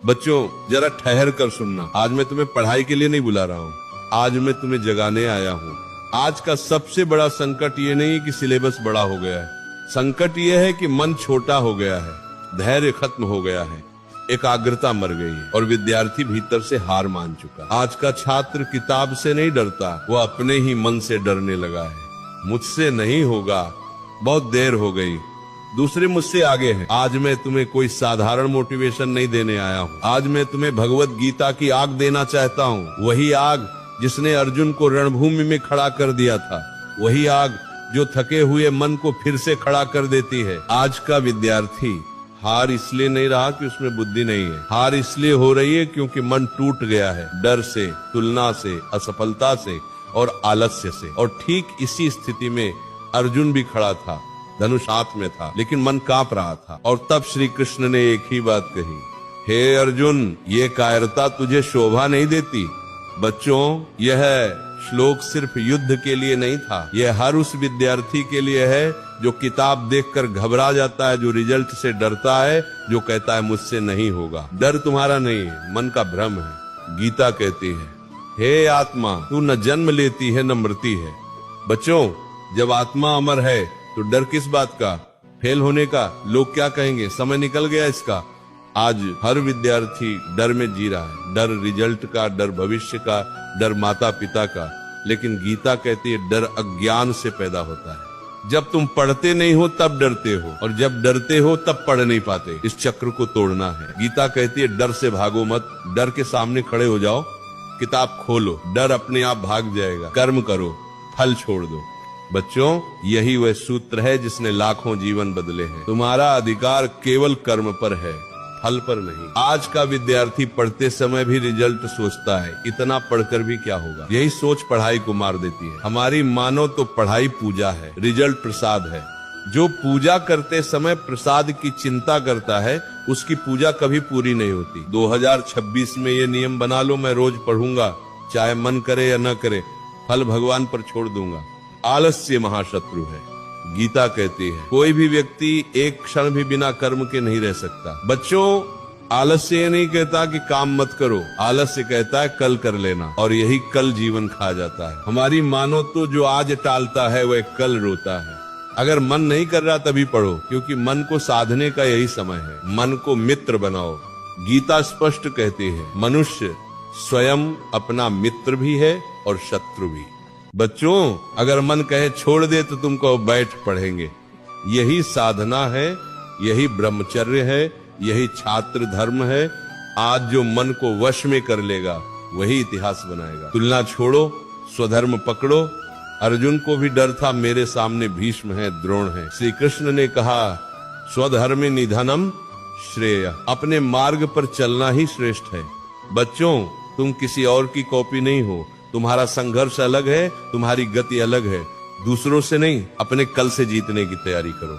बच्चों जरा ठहर कर सुनना, आज मैं तुम्हें पढ़ाई के लिए नहीं बुला रहा हूँ, आज मैं तुम्हें जगाने आया हूँ। आज का सबसे बड़ा संकट ये नहीं कि सिलेबस बड़ा हो गया है, संकट ये है कि मन छोटा हो गया है, धैर्य खत्म हो गया है, एकाग्रता मर गई है और विद्यार्थी भीतर से हार मान चुका। आज का छात्र किताब से नहीं डरता, वो अपने ही मन से डरने लगा है। मुझसे नहीं होगा, बहुत देर हो गई, दूसरे मुझसे आगे हैं। आज मैं तुम्हें कोई साधारण मोटिवेशन नहीं देने आया हूँ, आज मैं तुम्हें भगवत गीता की आग देना चाहता हूँ। वही आग जिसने अर्जुन को रणभूमि में खड़ा कर दिया था, वही आग जो थके हुए मन को फिर से खड़ा कर देती है। आज का विद्यार्थी हार इसलिए नहीं रहा कि उसमें बुद्धि नहीं है, हार इसलिए हो रही है क्योंकि मन टूट गया है, डर से, तुलना से, असफलता से और आलस्य से। और ठीक इसी स्थिति में अर्जुन भी खड़ा था, धनुष हाथ में था, लेकिन मन कांप रहा था। और तब श्री कृष्ण ने एक ही बात कही, हे अर्जुन, ये कायरता तुझे शोभा नहीं देती। बच्चों, यह श्लोक सिर्फ युद्ध के लिए नहीं था, यह हर उस विद्यार्थी के लिए है जो किताब देखकर घबरा जाता है, जो रिजल्ट से डरता है, जो कहता है मुझसे नहीं होगा। डर तुम्हारा नहीं है, मन का भ्रम है। गीता कहती है, हे आत्मा, तू न जन्म लेती है न मरती है। बच्चों, जब आत्मा अमर है तो डर किस बात का? फेल होने का? लोग क्या कहेंगे? समय निकल गया इसका। आज हर विद्यार्थी डर में जी रहा है, डर रिजल्ट का, डर भविष्य का, डर माता पिता का। लेकिन गीता कहती है डर अज्ञान से पैदा होता है। जब तुम पढ़ते नहीं हो तब डरते हो, और जब डरते हो तब पढ़ नहीं पाते। इस चक्र को तोड़ना है। गीता कहती है डर से भागो मत, डर के सामने खड़े हो जाओ, किताब खोलो, डर अपने आप भाग जाएगा। कर्म करो, फल छोड़ दो। बच्चों, यही वह सूत्र है जिसने लाखों जीवन बदले हैं। तुम्हारा अधिकार केवल कर्म पर है, फल पर नहीं। आज का विद्यार्थी पढ़ते समय भी रिजल्ट सोचता है, इतना पढ़कर भी क्या होगा। यही सोच पढ़ाई को मार देती है। हमारी मानो तो पढ़ाई पूजा है, रिजल्ट प्रसाद है। जो पूजा करते समय प्रसाद की चिंता करता है, उसकी पूजा कभी पूरी नहीं होती। 2026 में ये नियम बना लो, मैं रोज पढ़ूंगा, चाहे मन करे या न करे, फल भगवान पर छोड़ दूंगा। आलस्य महाशत्रु है। गीता कहती है कोई भी व्यक्ति एक क्षण भी बिना कर्म के नहीं रह सकता। बच्चों, आलस्य ये नहीं कहता कि काम मत करो, आलस्य कहता है कल कर लेना, और यही कल जीवन खा जाता है। हमारी मानो तो जो आज टालता है वह कल रोता है। अगर मन नहीं कर रहा तभी पढ़ो, क्योंकि मन को साधने का यही समय है। मन को मित्र बनाओ। गीता स्पष्ट कहती है मनुष्य स्वयं अपना मित्र भी है और शत्रु भी। बच्चों, अगर मन कहे छोड़ दे तो तुम कहो बैठ पढ़ेंगे। यही साधना है, यही ब्रह्मचर्य है, यही छात्र धर्म है। आज जो मन को वश में कर लेगा वही इतिहास बनाएगा। तुलना छोड़ो, स्वधर्म पकड़ो। अर्जुन को भी डर था, मेरे सामने भीष्म है, द्रोण है। श्री कृष्ण ने कहा स्वधर्मे निधनम श्रेय, अपने मार्ग पर चलना ही श्रेष्ठ है। बच्चों, तुम किसी और की कॉपी नहीं हो, तुम्हारा संघर्ष अलग है, तुम्हारी गति अलग है। दूसरों से नहीं, अपने कल से जीतने की तैयारी करो।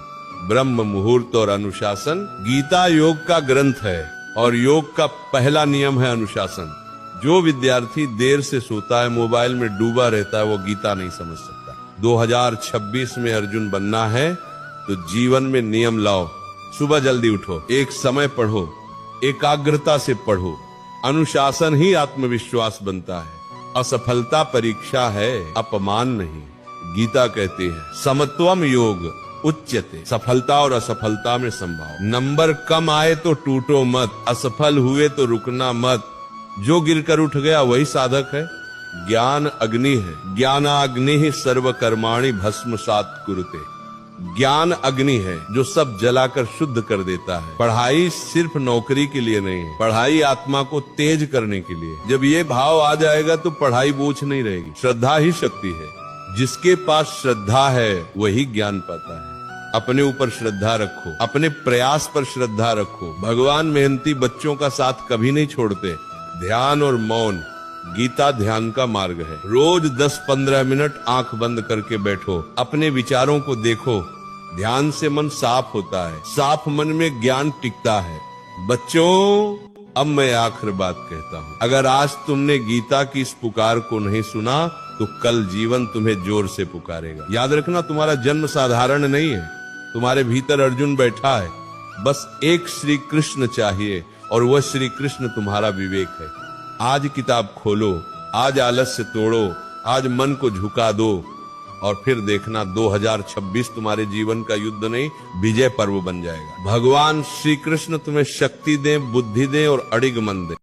ब्रह्म मुहूर्त और अनुशासन। गीता योग का ग्रंथ है और योग का पहला नियम है अनुशासन। जो विद्यार्थी देर से सोता है, मोबाइल में डूबा रहता है, वो गीता नहीं समझ सकता। 2026 में अर्जुन बनना है तो जीवन में नियम लाओ। सुबह जल्दी उठो, एक समय पढ़ो, एकाग्रता से पढ़ो। अनुशासन ही आत्मविश्वास बनता है। असफलता परीक्षा है, अपमान नहीं। गीता कहती है समत्वम योग उच्यते, सफलता और असफलता में संभाव। नंबर कम आए तो टूटो मत, असफल हुए तो रुकना मत। जो गिरकर उठ गया वही साधक है। ज्ञान अग्नि है, ज्ञानाग्नि ही सर्व कर्माणि भस्मसात् कुरुते। ज्ञान अग्नि है जो सब जलाकर शुद्ध कर देता है। पढ़ाई सिर्फ नौकरी के लिए नहीं है, पढ़ाई आत्मा को तेज करने के लिए। जब ये भाव आ जाएगा तो पढ़ाई बोझ नहीं रहेगी। श्रद्धा ही शक्ति है। जिसके पास श्रद्धा है वही ज्ञान पाता है। अपने ऊपर श्रद्धा रखो, अपने प्रयास पर श्रद्धा रखो। भगवान मेहनती बच्चों का साथ कभी नहीं छोड़ते। ध्यान और मौन, गीता ध्यान का मार्ग है। रोज 10-15 मिनट आंख बंद करके बैठो, अपने विचारों को देखो। ध्यान से मन साफ होता है, साफ मन में ज्ञान टिकता है। बच्चों, अब मैं आखिर बात कहता हूँ। अगर आज तुमने गीता की इस पुकार को नहीं सुना तो कल जीवन तुम्हें जोर से पुकारेगा। याद रखना, तुम्हारा जन्म साधारण नहीं है। तुम्हारे भीतर अर्जुन बैठा है। बस एक श्री कृष्ण चाहिए और वह श्री कृष्ण तुम्हारा विवेक है। आज किताब खोलो, आज आलस्य तोड़ो, आज मन को झुका दो और फिर देखना 2026 तुम्हारे जीवन का युद्ध नहीं, विजय पर्व बन जाएगा। भगवान श्री कृष्ण तुम्हें शक्ति दें, बुद्धि दें और अडिग मन दें।